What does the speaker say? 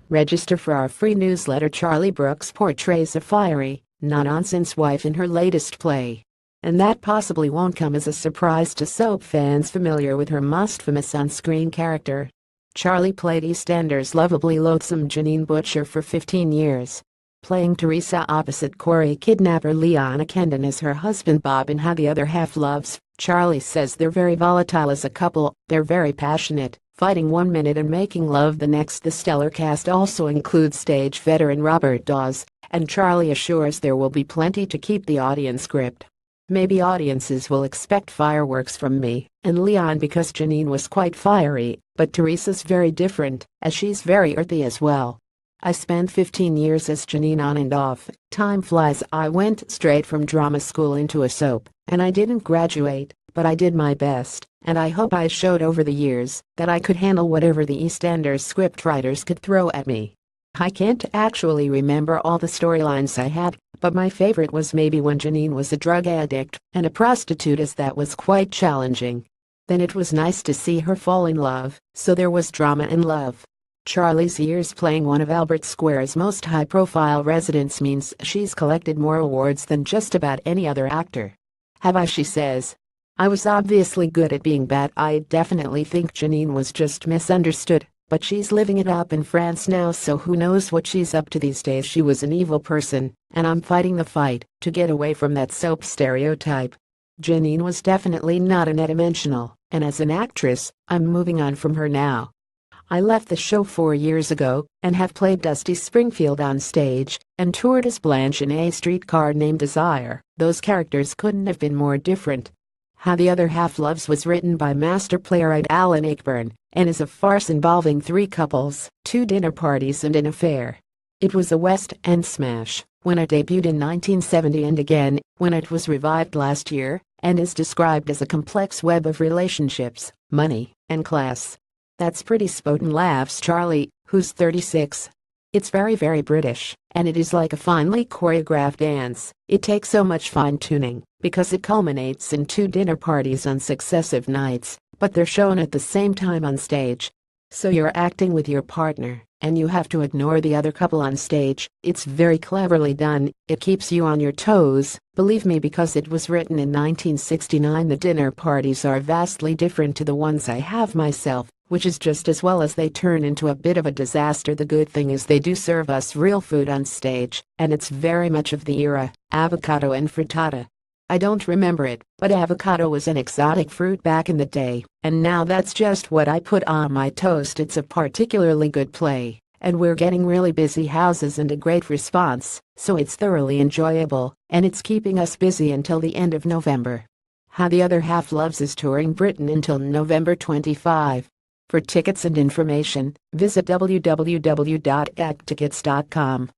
Register for our free newsletter. Charlie Brooks portrays a fiery, no-nonsense wife in her latest play. And that possibly won't come as a surprise to soap fans familiar with her most-famous on-screen character. Charlie played EastEnders' lovably loathsome Janine Butcher for 15 years, playing Teresa opposite Corey kidnapper Leona Kendon as her husband Bob in How the Other Half Loves. Charlie says they're very volatile as a couple, they're very passionate, fighting one minute and making love the next. The stellar cast also includes stage veteran Robert Dawes, and Charlie assures there will be plenty to keep the audience gripped. Maybe audiences will expect fireworks from me and Leon because Janine was quite fiery, but Teresa's very different, as she's very earthy as well. I spent 15 years as Janine on and off. Time flies. I went straight from drama school into a soap, and I didn't graduate, but I did my best, and I hope I showed over the years that I could handle whatever the EastEnders scriptwriters could throw at me. I can't actually remember all the storylines I had, but my favorite was maybe when Janine was a drug addict and a prostitute, as that was quite challenging. Then it was nice to see her fall in love, so there was drama and love. Charlie's years playing one of Albert Square's most high-profile residents means she's collected more awards than just about any other actor. Have I? She says. I was obviously good at being bad. I definitely think Janine was just misunderstood, but she's living it up in France now, so who knows what she's up to these days. She was an evil person, and I'm fighting the fight to get away from that soap stereotype. Janine was definitely not one-dimensional, and as an actress, I'm moving on from her now. I left the show 4 years ago and have played Dusty Springfield on stage and toured as Blanche in A Streetcar Named Desire. Those characters couldn't have been more different. How the Other Half Loves was written by master playwright Alan Ayckbourn and is a farce involving 3 couples, 2 dinner parties and an affair. It was a West End smash when it debuted in 1970 and again when it was revived last year, and is described as a complex web of relationships, money, and class. That's pretty spoken, laughs Charlie, who's 36. It's very British, and it is like a finely choreographed dance. It takes so much fine-tuning, because it culminates in 2 dinner parties on successive nights, but they're shown at the same time on stage. So you're acting with your partner, and you have to ignore the other couple on stage. It's very cleverly done. It keeps you on your toes, believe me, because it was written in 1969. The dinner parties are vastly different to the ones I have myself, which is just as well as they turn into a bit of a disaster. The good thing is they do serve us real food on stage, and it's very much of the era, avocado and frittata. I don't remember it, but avocado was an exotic fruit back in the day, and now that's just what I put on my toast. It's a particularly good play, and we're getting really busy houses and a great response, so it's thoroughly enjoyable, and it's keeping us busy until the end of November. How the Other Half Loves is touring Britain until November 25. For tickets and information, visit www.actickets.com.